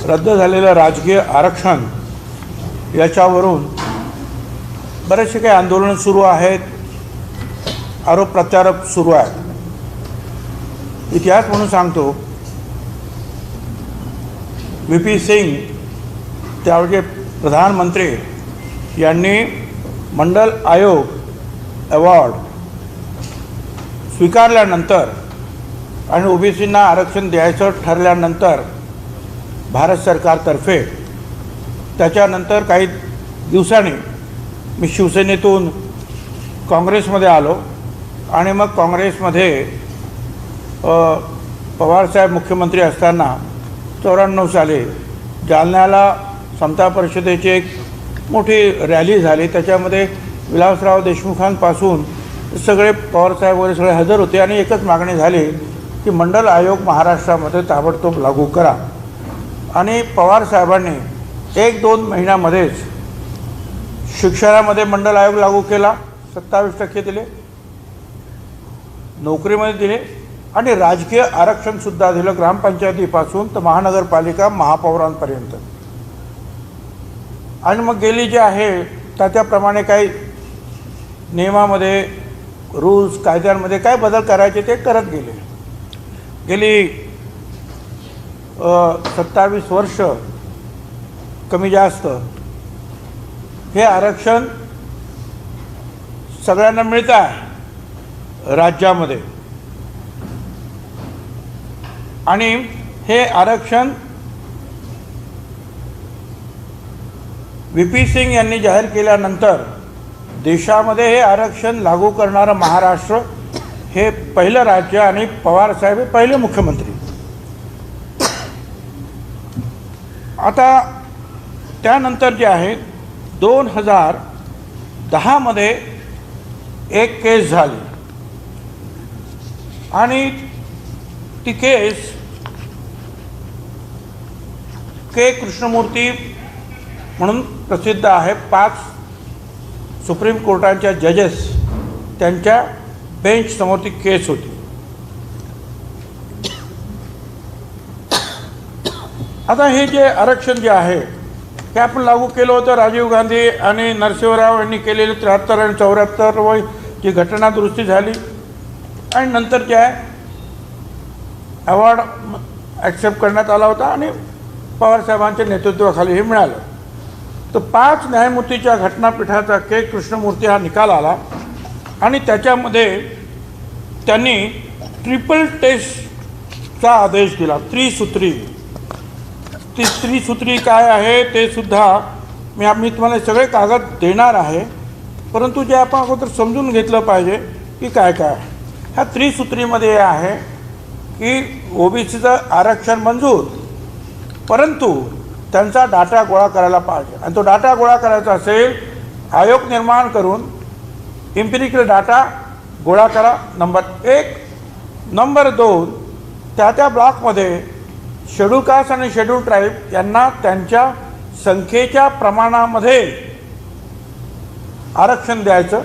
रद्द झालेलं राजकीय आरक्षण याच्यावरून बरेचसे काही आंदोलन सुरू आहेत, आरोप प्रत्यारोप सुरू आहेत। इतिहास म्हणून सांगतो, VP सिंग त्यावेळचे प्रधानमंत्री यांनी मंडल आयोग अवॉर्ड स्वीकारल्यानंतर आणि ओबीसींना आरक्षण द्यायचं ठरल्यानंतर भारत सरकारतर्फे त्याच्यानंतर काही दिवसांनी मी शिवसेनेतून काँग्रेसमध्ये आलो आणि मग काँग्रेसमध्ये पवारसाहेब मुख्यमंत्री असताना 94 साली जालन्याला समता परिषदेची एक मोठी रॅली झाली। त्याच्यामध्ये विलासराव देशमुखांपासून सगळे पवारसाहेब वगैरे सगळे हजर होते आणि एकच मागणी झाली की मंडल आयोग महाराष्ट्रामध्ये ताबडतोब लागू करा। आणि पवारसाहेबांनी 1-2 महिन्यामध्येच शिक्षणामध्ये मंडल आयोग लागू केला, 27% दिले, नोकरीमध्ये दिले आणि राजकीय आरक्षणसुद्धा दिलं, ग्रामपंचायतीपासून तर महानगरपालिका महापौरांपर्यंत। आणि मग गेली जे आहे त्याप्रमाणे काही नियमामध्ये रूल्स कायद्यांमध्ये काय बदल करायचे ते करत गेली 27 वर्ष कमी जास्त हे आरक्षण सगळ्यांना मिळतं आहे राज्यामध्ये। आणि हे आरक्षण VP सिंग यांनी जाहीर केल्यानंतर देशामध्ये हे आरक्षण लागू करणारं महाराष्ट्र हे पहिलं राज्य आणि पवारसाहेब हे पहिले मुख्यमंत्री। आता त्यानंतर जे आहे 2010 मध्ये एक केस झाली आणि ती केस के कृष्णमूर्ती म्हणून प्रसिद्ध आहे, 5 सुप्रीम कोर्टाच्या जजेस त्यांच्या बेंच समोर ती केस होती। आता हे जे आरक्षण जे आहे ते आपण लागू केलं होतं राजीव गांधी आणि नरसिंहराव यांनी केलेले 73 आणि 74 जी घटना दुरुस्ती झाली आणि नंतर जे आहे अवॉर्ड ॲक्सेप्ट करण्यात आला होता आणि पवारसाहेबांच्या नेतृत्वाखाली हे मिळालं। तर 5 न्यायमूर्तीच्या घटनापीठाचा के कृष्णमूर्ती हा निकाल आला आणि त्याच्यामध्ये त्यांनी ट्रिपल टेस्टचा आदेश दिला, त्रिसूत्री। ती त्रिसूत्री काय आहे ते सुद्धा मी तुम्हाला सगळे कागद देणार आहे, परंतु जे आपण अगोदर समजून घेतलं पाहिजे की काय काय ह्या त्रिसूत्रीमध्ये आहे की ओबीसीचं आरक्षण मंजूर, परंतु त्यांचा डाटा गोळा करायला पाहिजे आणि तो डाटा गोळा करायचा असेल आयोग निर्माण करून इम्पिरिकल डाटा गोळा करा, नंबर 1। नंबर 2, त्या ब्लॉकमध्ये शेड्यूल कास्ट आणि शेड्यूल ट्राईब यांना त्यांच्या संख्येच्या प्रमाणामध्ये आरक्षण द्यायचं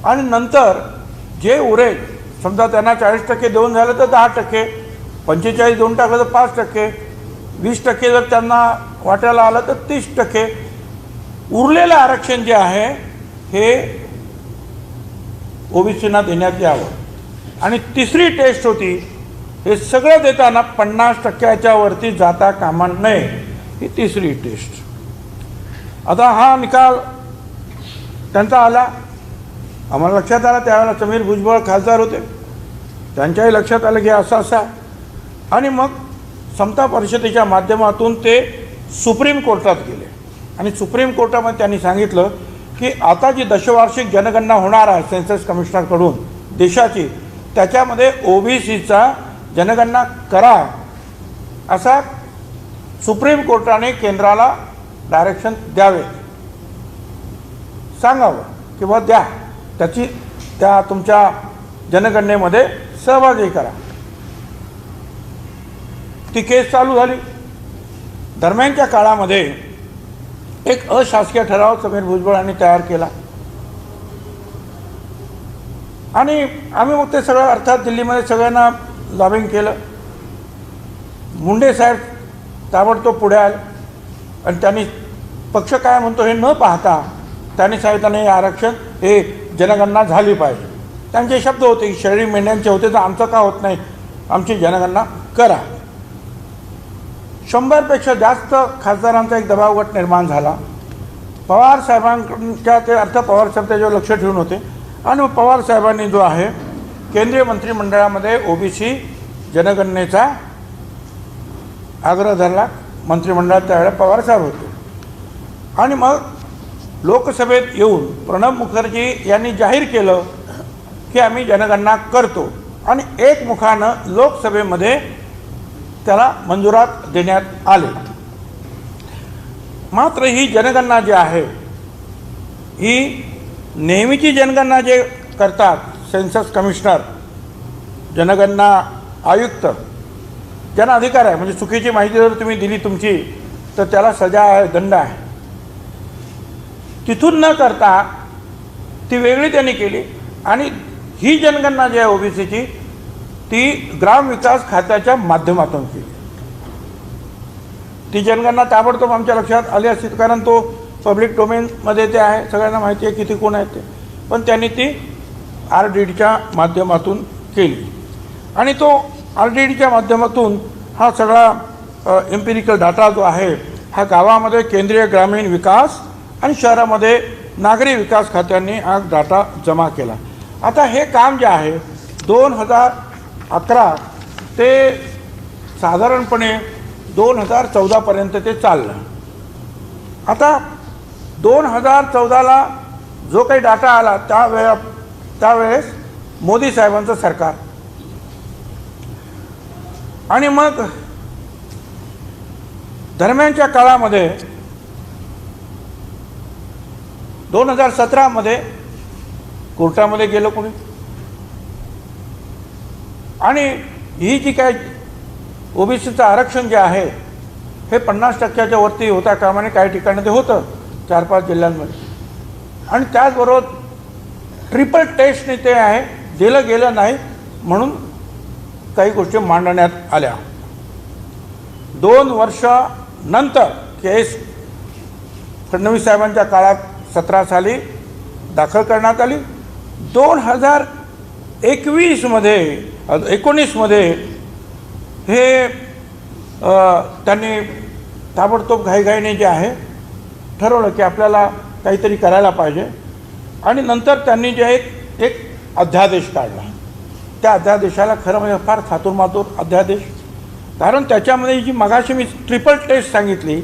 आणि नंतर जे उरेल समजा त्यांना 40% देऊन झालं तर 10%, 45 देऊन टाकलं तर 5%, 20% जर त्यांना वाट्याला आलं तर 30%, उरलेलं आरक्षण जे आहे हे ओबीसींना देण्यात यावं। आणि तिसरी टेस्ट होती, हे सगळं देताना 50%च्या वरती जाता कामा नये, ही तिसरी टेस्ट। आता हा निकाल त्यांचा आला, आम्हाला लक्षात आला, त्यावेळेला समीर भुजबळ खासदार होते, त्यांच्याही लक्षात आलं की असा आणि मग समता परिषदेच्या माध्यमातून ते सुप्रीम कोर्टात गेले आणि सुप्रीम कोर्टामध्ये त्यांनी सांगितलं की आता जी दशवार्षिक जनगणना होणार आहे सेन्सस कमिशनरकडून देशाची, त्याच्यामध्ये ओबीसीचा जनगणना करा असा सुप्रीम कोर्टाने केंद्राला डायरेक्शन द्यावे, सांगावं किंवा द्या, त्या तुमच्या जनगणनेमध्ये सहभागी करा। ती केस चालू झाली। दरम्यानच्या काळामध्ये एक अशासकीय ठराव समीर भुजबळ यांनी तयार केला आणि आम्ही मग ते सगळं अर्थात दिल्लीमध्ये सगळ्यांना लॉबिंग केलं। मुंडे साहेब ताबडतोब पुढे आले आणि त्यांनी पक्ष काय म्हणतो हे न पाहता त्यांनी सांगितलं हे आरक्षण हे जनगणना झाली पाहिजे. त्यांचे शब्द होते की शेळी मेंढ्यांचे होते तर आमचं का होत नाही, आमची जनगणना करा. 100पेक्षा जास्त खासदारांचा एक दबाव गट निर्माण झाला. पवार साहेबांच्या ते अर्थ पवार साहेब त्याच्यावर लक्ष ठेवून होते आणि मग पवार साहेबांनी जो आहे केंद्रीय मंत्रिमंडळामध्ये ओबीसी जनगणनेचा आग्रह धरला. मंत्रिमंडळात त्यावेळेला पवार साहेब होते आणि मग लोकसभेत येऊन प्रणब मुखर्जी यांनी जाहीर केलं की आम्ही जनगणना करतो आणि एकमुखानं लोकसभेमध्ये त्याला मंजुरात देण्यात आले. मात्र ही जनगणना जी आहे ही नेहमीची जनगणना जे करतात सेन्सस कमिशनर, जनगणना आयुक्त, ज्यांना अधिकार आहे, म्हणजे चुकीची माहिती जर तुम्ही दिली तुमची तर त्याला सजा आहे, दंड आहे, तिथून न करता ती वेगळी त्यांनी केली आणि ही जनगणना जी आहे ओबीसीची ती ग्रामविकास खात्याच्या माध्यमातून केली. ती जनगणना ताबडतोब आमच्या लक्षात आली असती कारण तो पब्लिक डोमेनमध्ये ते आहे, सगळ्यांना माहिती आहे किती कोण आहेत ते, पण त्यांनी ती RDDच्या माध्यमातून केली आणि तो RDDच्या माध्यमातून हा सगळा एम्पिरिकल डाटा जो आहे हा गावामध्ये केंद्रीय ग्रामीण विकास आणि शहरामध्ये नागरी विकास खात्यांनी हा डाटा जमा केला. आता हे काम जे आहे 2011 ते साधारणपणे 2014पर्यंत ते चाललं. आता 2014ला जो काही डाटा आला त्यावेळेस मोदी साहेबांचं सरकार आणि मग दरम्यानच्या काळामध्ये 2017मध्ये कोर्टामध्ये गेलं कोणी आणि ही जी काय ओबीसीचं आरक्षण जे आहे हे 50%च्या वरती होता कामाने काही ठिकाणी ते होतं 4-5 जिल्ह्यांमध्ये आणि त्याचबरोबर ट्रिपल टेस्टने ते आहे दिलं गेलं नाही म्हणून काही गोष्टी मांडण्यात आल्या. 2 वर्षानंतर केस फडणवीस साहेबांच्या काळात 17 साली दाखल करण्यात आली. 2019मध्ये हे त्यांनी ताबडतोब घाईघाईने जे आहे ठरवलं की आपल्याला काहीतरी करायला पाहिजे आणि नंतर त्यांनी जे एक अध्यादेश काढला. त्या अध्यादेशाला खरं म्हणजे फार थातुरमातुर अध्यादेश, कारण त्याच्यामध्ये जी मगाशी मी ट्रिपल टेस्ट सांगितली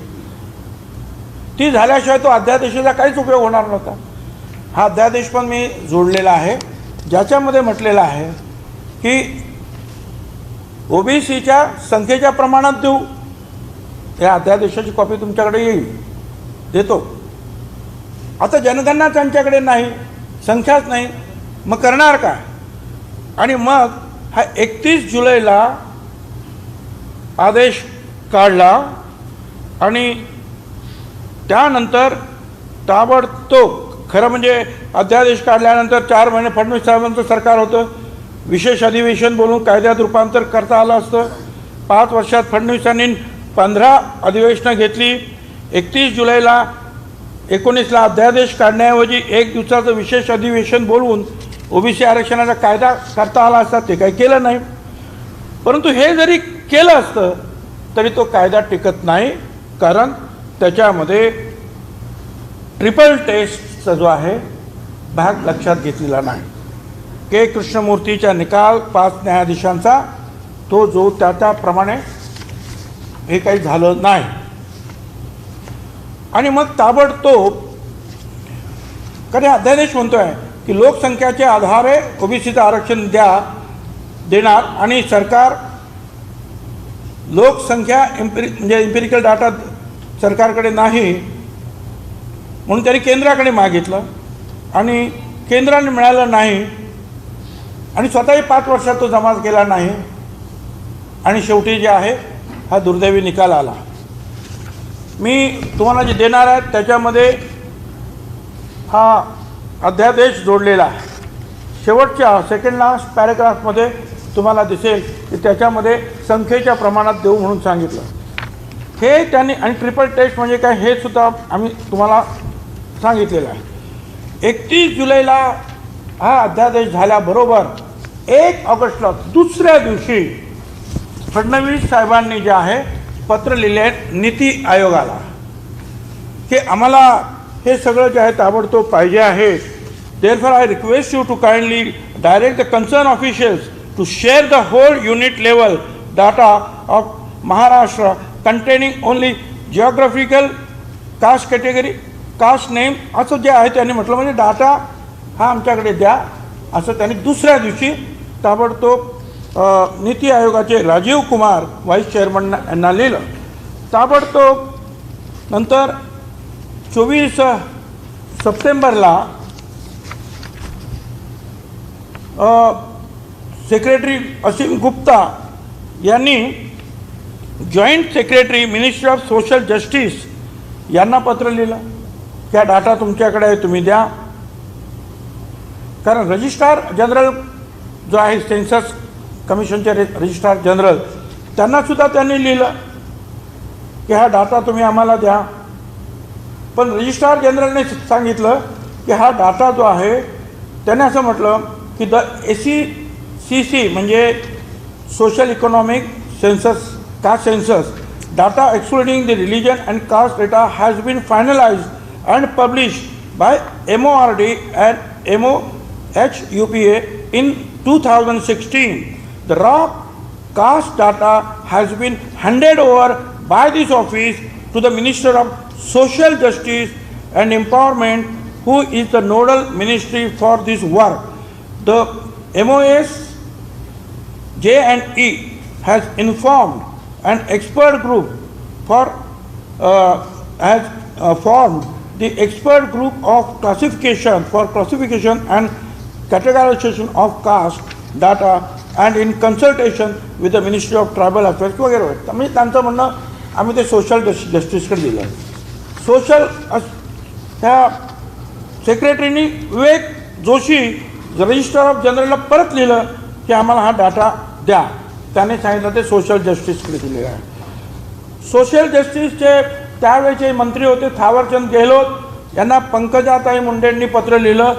ती झाल्याशिवाय तो अध्यादेशाचा काहीच उपयोग होणार नव्हता. हा अध्यादेश पण मी जोडलेला आहे ज्याच्यामध्ये म्हटलेलं आहे की ओबीसीच्या संख्येच्या प्रमाणात देऊ. या अध्यादेशाची कॉपी तुमच्याकडे येईल, देतो. आता जनगणना त्यांच्याकडे नाही, संख्याच नाही, मग करणार काय? आणि मग हा 31 जुलैला आदेश काढला आणि त्यानंतर ताबडतोब खरं म्हणजे अध्यादेश काढल्यानंतर 4 महिने फडणवीस साहेबांचं सरकार होतं. विशेष अधिवेशन बोलून कायद्यात रूपांतर करता आलं असतं. 5 वर्षात फडणवीसांनी 15 अधिवेशनं घेतली. 31 जुलैला 19ला अध्यादेश काढण्याऐवजी 1 दिवसाचं विशेष अधिवेशन बोलवून ओबीसी आरक्षणाचा कायदा करता आला असता, ते काही केलं नाही. परंतु हे जरी केलं असतं तरी तो कायदा टिकत नाही, कारण त्याच्यामध्ये ट्रिपल टेस्टचा जो आहे भाग लक्षात घेतलेला नाही. के कृष्णमूर्तीच्या निकाल 5 न्यायाधीशांचा तो जो त्याप्रमाणे हे काही झालं नाही आणि मग ताबडतोब कारण अध्यादेश म्हणतोय की लोकसंख्याच्या आधारे ओबीसीचं आरक्षण देणार आणि सरकार लोकसंख्या म्हणजे एम्पिरिकल डाटा सरकारकडे नाही म्हणून त्यांनी केंद्राकडे मागितलं आणि केंद्राने मिळालं नाही आणि स्वतःही 5 वर्षात तो जमा केला नाही आणि शेवटी जे आहे हा दुर्दैवी निकाल आला. मी तुम्हाला जे देणार आहे त्याच्यामध्ये हा अध्यादेश जोडलेला आहे. शेवटच्या सेकंड लास्ट पॅरेग्राफमध्ये तुम्हाला दिसेल की त्याच्यामध्ये संख्येच्या प्रमाणात देऊ म्हणून सांगितलं. हे त्यांनी, आणि ट्रिपल टेस्ट म्हणजे काय हे सुद्धा आम्ही तुम्हाला सांगितलेलं आहे. 31 जुलैला हा अध्यादेश झाल्याबरोबर 1 ऑगस्टला दुसऱ्या दिवशी फडणवीस साहेबांनी जे आहे पत्र लिहिले आहे नीती आयोगाला की आम्हाला हे सगळं जे आहे ताबडतोब पाहिजे आहे. Therefore, I request you to kindly direct the concerned officials to share the whole unit level data of Maharashtra containing only geographical caste category, caste name असं जे आहे त्यांनी म्हटलं, म्हणजे डाटा हा आमच्याकडे द्या असं त्यांनी दुसऱ्या दिवशी ताबडतोब नीती आयोगाचे राजीव कुमार व्हाईस चेअरमन यांना लिहिलं. ताबडतोब नंतर 24 सप्टेंबरला सेक्रेटरी असीम गुप्ता यांनी joint secretary ministry of social justice यांना पत्र लिहिलं की हा डाटा तुमच्याकडे आहे, तुम्ही द्या. कारण रजिस्ट्रार जनरल जो आहे सेन्सस कमिशनचे रजिस्ट्रार जनरल त्यांनासुद्धा त्यांनी लिहिलं की हा डाटा तुम्ही आम्हाला द्या. पण रजिस्ट्रार जनरलने सांगितलं की हा डाटा जो आहे त्याने असं म्हटलं की द SECC म्हणजे social economic census caste census data excluding the religion and caste data has been finalised and published by MORD and MOHUPA in 2016. The raw caste data has been handed over by this office to the Minister of Social Justice and Empowerment, who is the nodal ministry for this work. The MOS J&E has informed an expert group has formed the expert group of classification and categorization of caste data and in consultation with the Ministry of Tribal Affairs वगैरे. म्हणजे त्यांचं म्हणणं आम्ही ते social जस्टिसकडे दिलं. Social ह्या सेक्रेटरीनी Vivek Joshi registrar of जनरलला परत लिहिलं की आम्हाला हा डाटा द्या. त्याने सांगितलं ते सोशल जस्टिसकडे दिलेलं आहे. सोशल जस्टिसचे त्यावेळेचे मंत्री होते थावरचंद गेहलोत यांना पंकजाताई मुंडेंनी पत्र लिहिलं.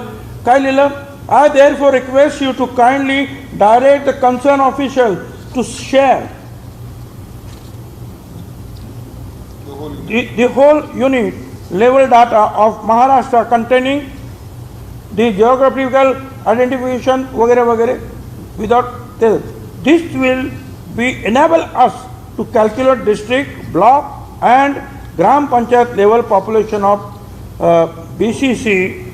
काय लिहिलं? I therefore request you to kindly direct the concerned officials to share the whole unit level data of Maharashtra containing the geographical identification वगैरह वगैरह without this. This will be enable us to calculate district, block and gram panchayat level population of BCC.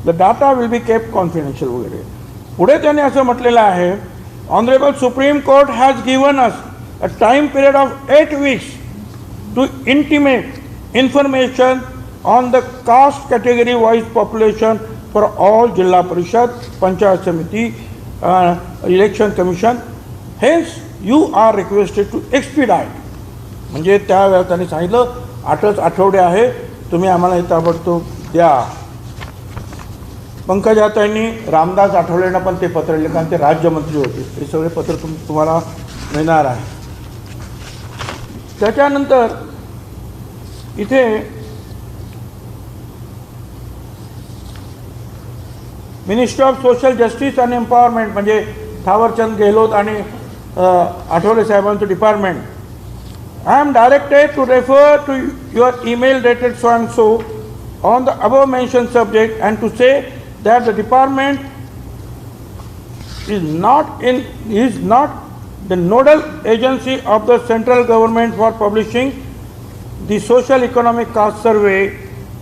The data will be kept confidential वगैरे. पुढे त्याने असं म्हटलेलं आहे, Honorable Supreme Court has given us a time period of 8 weeks to intimate information on the caste category wise population for all Jilla Parishad, Panchayat Samiti, Election Commission. Hence, you are requested to expedite. म्हणजे त्यावेळेला त्यांनी सांगितलं 8च आठवडे आहे, तुम्ही आम्हाला हे ताबडतोब द्या. पंकजाताईंनी रामदास आठवलेंना पण ते पत्र लिहिलं, कारण ते राज्यमंत्री होते. हे सगळे पत्र तुम्हाला मिळणार आहे. त्याच्यानंतर इथे ministry of social justice and empowerment म्हणजे थावरचंद गेहलोत आणि आठवले साहेबांचं department. I am directed to refer to your email dated so and so on the above mentioned subject and to say that the department is not the nodal agency of the central government for publishing the social economic caste survey.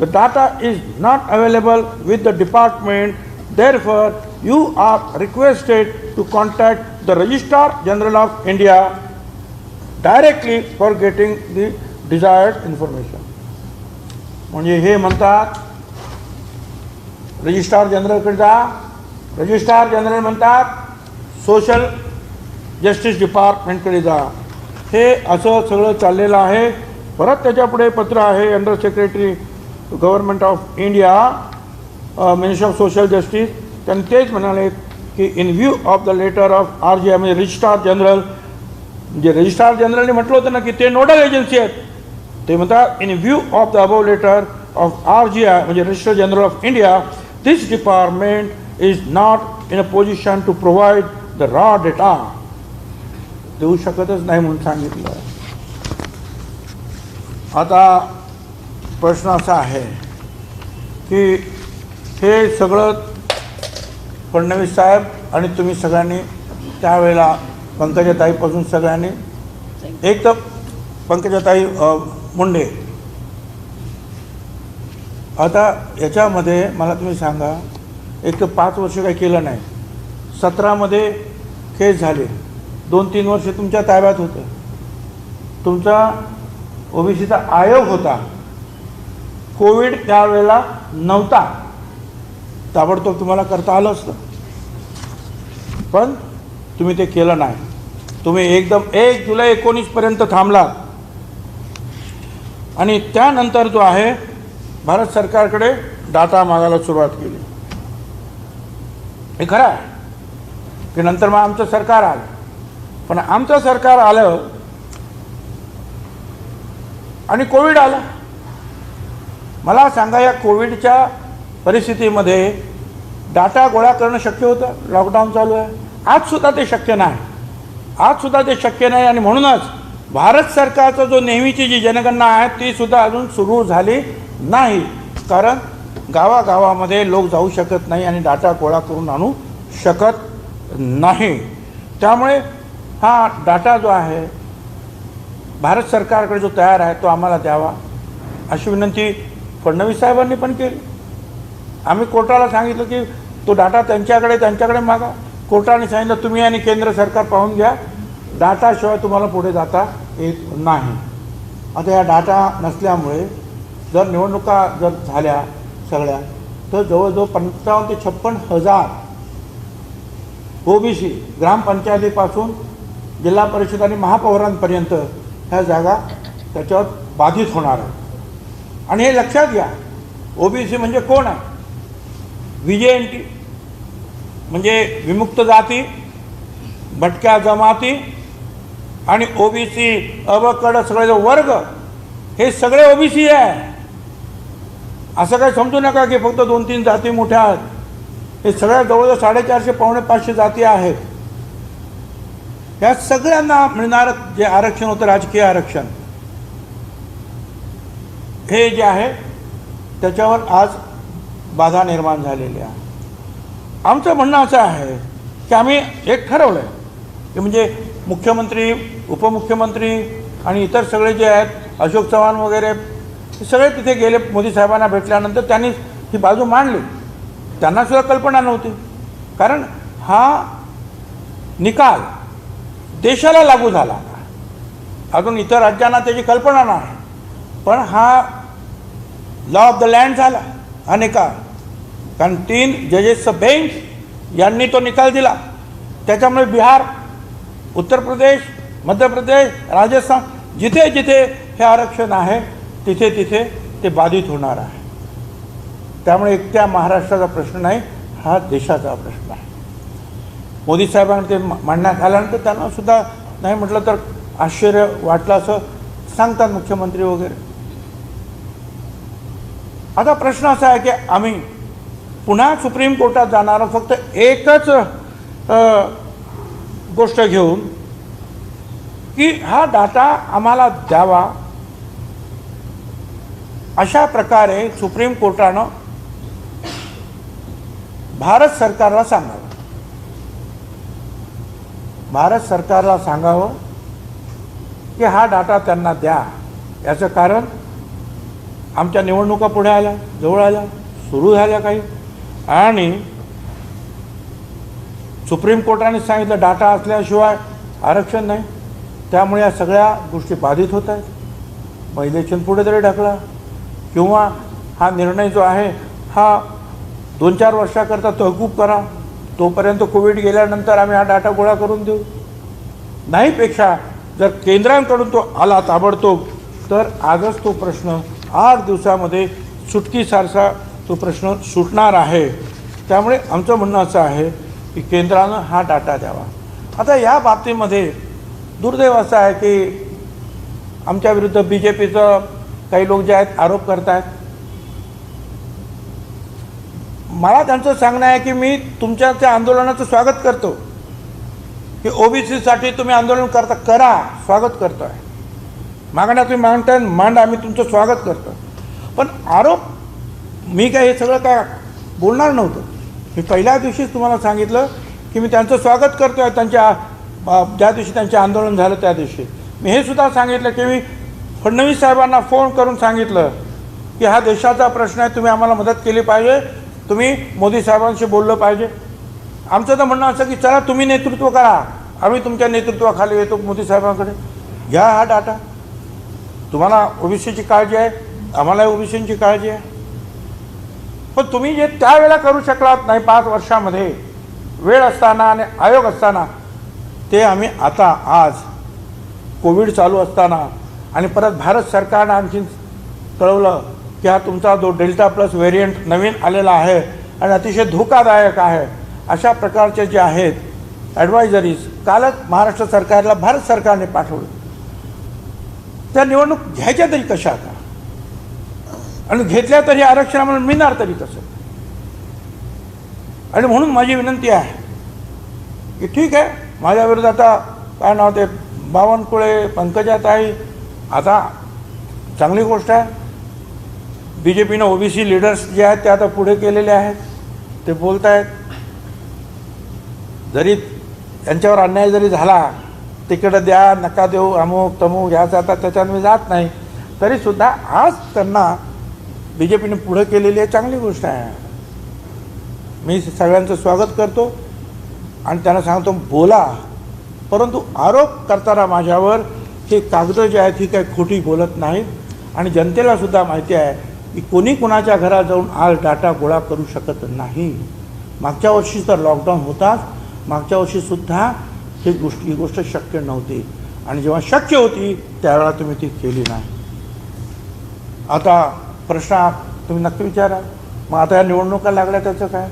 The data is not available with the department. Therefore, you are requested to contact the Registrar General of India directly for getting the desired information. म्हणजे हे म्हणतात registrar जनरलकडे जा. Registrar general म्हणतात social justice डिपार्टमेंटकडे जा. हे असं सगळं चाललेलं आहे. परत त्याच्यापुढे पत्र आहे under secretary government of India ministry of social justice. त्यांनी तेच म्हणाले की in view of the letter of RGI म्हणजे रजिस्ट्रार जनरल, म्हणजे रजिस्ट्रार जनरलने म्हटलं होतं ना की ते नोडल एजन्सी आहेत, ते म्हणतात in view of the above letter of RGI म्हणजे register general of India, this department is not in a position to provide the raw data. देऊ शकतच नाही म्हणून सांगितलं. आता प्रश्न असा आहे की हे सगळं फडणवीस साहेब आणि तुम्ही सगळ्यांनी त्यावेळेला पंकजाताईपासून सगळ्यांनी, एक तर पंकजाताई मुंडे, आता याच्यामध्ये मला तुम्ही सांगा, एक तर 5 वर्ष काही केलं नाही, 17मध्ये केस झाले, 2-3 वर्ष तुमच्या ताब्यात होतं, तुमचा ओबीसीचा आयोग होता, कोविड त्यावेळेला नव्हता, ताबडतोब तुम्हाला करता आलं असतं, पण तुम्ही ते केलं नाही. तुम्ही एकदम 1 जुलै 19पर्यंत थांबला आणि त्यानंतर जो आहे भारत सरकारकडे डाटा मागायला सुरुवात केली. हे खरं आहे की नंतर मग आमचं सरकार आलं, पण आमचं सरकार आलं आणि कोविड आला. मला सांगा, या कोविडच्या परिस्थितीमध्ये डाटा गोळा करणं शक्य होतं? लॉकडाऊन चालू आहे, आजसुद्धा ते शक्य नाही, आजसुद्धा ते शक्य नाही. आणि म्हणूनच भारत सरकारचा जो नेहमीची जी जनगणना आहे ती सुद्धा अजून सुरू झाली नाही, कारण गावागावामध्ये लोक जाऊ शकत नाही आणि डाटा गोळा करून आणू शकत नाही. त्यामुळे हा डाटा जो आहे भारत सरकारकडे जो तयार आहे तो आम्हाला द्यावा अशी विनंती फडणवीस साहेबांनी पण केली. आम्ही कोर्टाला सांगितलं की तो डाटा त्यांच्याकडे मागा. कोर्टाने सांगितलं तुम्ही आणि केंद्र सरकार पाहून घ्या, डाटाशिवाय तुम्हाला पुढे जाता येत नाही. आता या डाटा नसल्यामुळे जर निवडणुका जर झाल्या सगळ्या, तर जवळजवळ 55,000 ते 56,000 ओबीसी ग्रामपंचायतीपासून जिल्हा परिषद आणि महापौरांपर्यंत ह्या जागा त्याच्यावर बाधित होणार आहे. आणि हे लक्षात घ्या, ओबीसी म्हणजे कोण आहे? VJNT म्हणजे विमुक्त जाती, भटक्या जमाती आणि ओबीसी अबकड सगळे जो वर्ग, हे सगळे ओबीसी आहे. असं काही समजू नका की फक्त 2-3 जाती मोठ्या आहेत. हे सगळ्या जवळजवळ 450-500 जाती आहेत. या सगळ्यांना मिळणारं जे आरक्षण होतं, राजकीय आरक्षण, हे जे आहे त्याच्यावर आज बाधा निर्माण झालेली आहे. आमचं म्हणणं असं आहे की आम्ही एक ठरवलं आहे की म्हणजे मुख्यमंत्री, उपमुख्यमंत्री आणि इतर सगळे जे आहेत, अशोक चव्हाण वगैरे, हे सगळे तिथे गेले. मोदी साहेबांना भेटल्यानंतर त्यांनी ही बाजू मांडली. त्यांनासुद्धा कल्पना नव्हती, कारण हा निकाल देशाला लागू झाला, अजून इतर राज्यांना त्याची कल्पना नाही, पण हा लॉ ऑफ द लँड झाला हा निकाल. कारण 3 जजेसचं बेंच यांनी तो निकाल दिला. त्याच्यामुळे बिहार, उत्तर प्रदेश, मध्य प्रदेश, राजस्थान, जिथे जिथे हे आरक्षण आहे तिथे तिथे ते बाधित होणार आहे. त्यामुळे एकट्या महाराष्ट्राचा प्रश्न नाही, हा देशाचा प्रश्न आहे. मोदी साहेबांनी ते मांडण्यात आल्यानंतर त्यांना सुद्धा नाही म्हटलं तर आश्चर्य वाटलं असं सांगतात मुख्यमंत्री वगैरे. आता प्रश्न असा आहे की आम्ही पुन्हा सुप्रीम कोर्टात जाणार, फक्त एकच गोष्ट घेऊन की हा डाटा आम्हाला द्यावा, अशा प्रकारे सुप्रीम कोर्टानं भारत सरकारला सांगावं. भारत सरकारला सांगावं की हा डाटा त्यांना द्या. याचं कारण आमच्या निवडणुका पुढे आल्या, जवळ आल्या, सुरू झाल्या काही, आणि सुप्रीम कोर्टाने सांगितलं डाटा असल्याशिवाय आरक्षण नाही. त्यामुळे या सगळ्या गोष्टी बाधित होत आहेत. मग इलेक्शन पुढे तरी ढकला, किंवा हा निर्णय जो आहे हा 2-4 वर्षाकरता तहकूब करा, तोपर्यंत कोविड गेल्यानंतर आम्ही हा डाटा गोळा करून देऊ. नाहीपेक्षा जर केंद्रांकडून तो आला ताबडतोब, तर आजच तो प्रश्न 8 दिवसामध्ये सुटकीसारखा तो प्रश्न सुटणार आहे. त्यामुळे आमचं म्हणणं असं आहे की केंद्रानं हा डाटा द्यावा. आता या बाबतीमध्ये दुर्दैव असं आहे की आमच्या विरुद्ध BJPचं काही लोक जे आहेत आरोप करत आहेत. मला त्यांचं सांगणं आहे की मी तुमच्या त्या आंदोलनाचं स्वागत करतो की ओबीसीसाठी तुम्ही आंदोलन करा, स्वागत करतो आहे. मागण्या तुम्ही मांडताय, मांडा, आम्ही तुमचं स्वागत करतो. पण आरोप मी काय हे सगळं काय बोलणार नव्हतं. मी पहिल्या दिवशीच तुम्हाला सांगितलं की मी त्यांचं स्वागत करतो आहे. त्यांच्या ज्या दिवशी त्यांचे आंदोलन झालं त्या दिवशी मी हे सुद्धा सांगितलं की मी फडणवीस साहेबांना फोन करून सांगितलं की हा देशाचा प्रश्न आहे, तुम्ही आम्हाला मदत केली पाहिजे, तुम्ही मोदी साहेबांशी बोललं पाहिजे. आमचं तर म्हणणं असं की चला तुम्ही नेतृत्व करा, आम्ही तुमच्या नेतृत्वाखाली येतो मोदी साहेबांकडे, घ्या हा डाटा. तुम्हाला ओबीसीची काळजी आहे, आम्हालाही ओबीसीची काळजी आहे. पण तुम्ही जे त्यावेळेला करू शकलात नाही 5 वर्षामध्ये, वेळ असताना आणि आयोग असताना, ते आम्ही आता आज कोविड चालू असताना आणि परत भारत सरकारनं आणखी कळवलं की हा तुमचा जो डेल्टा प्लस व्हेरियंट नवीन आलेला आहे आणि अतिशय धोकादायक आहे, अशा प्रकारचे जे आहेत ॲडवायझरीज कालच महाराष्ट्र सरकारला भारत सरकारने पाठवलं. त्या निवडणूक घ्यायच्या तरी कशा आता, आणि घेतल्या तरी आरक्षण आम्हाला मिळणार तरी कसं. आणि म्हणून माझी विनंती आहे की ठीक आहे, माझ्या विरोधात आता काय नाव ते बावनकुळे, पंकजाताई, आता चांगली गोष्ट आहे. BJPनं ओबीसी लीडर्स जे आहेत ते आता पुढे केलेले आहेत, ते बोलत आहेत. जरी त्यांच्यावर अन्याय जरी झाला, तिकडं द्या, नका देऊ, अमुक तमुक ह्याचा आता त्याच्यात मी जात नाही, तरीसुद्धा आज त्यांना BJPने पुढे केलेली आहे, चांगली गोष्ट आहे. मी सगळ्यांचं स्वागत करतो आणि त्यांना सांगतो बोला, परंतु आरोप करताना माझ्यावर हे कागदं जे आहेत ही काही खोटी बोलत नाहीत. आणि जनतेलासुद्धा माहिती आहे की कोणी कुणाच्या घरात जाऊन आज डाटा गोळा करू शकत नाही. मागच्या वर्षी तर लॉकडाऊन होताच, मागच्या वर्षीसुद्धा ही गोष्ट शक्य नव्हती, आणि जेव्हा शक्य होती त्यावेळेला तुम्ही ती केली नाही. आता प्रश्न तुम्ही नक्की विचारा, मग आता या निवडणुका लागल्या त्याचं काय.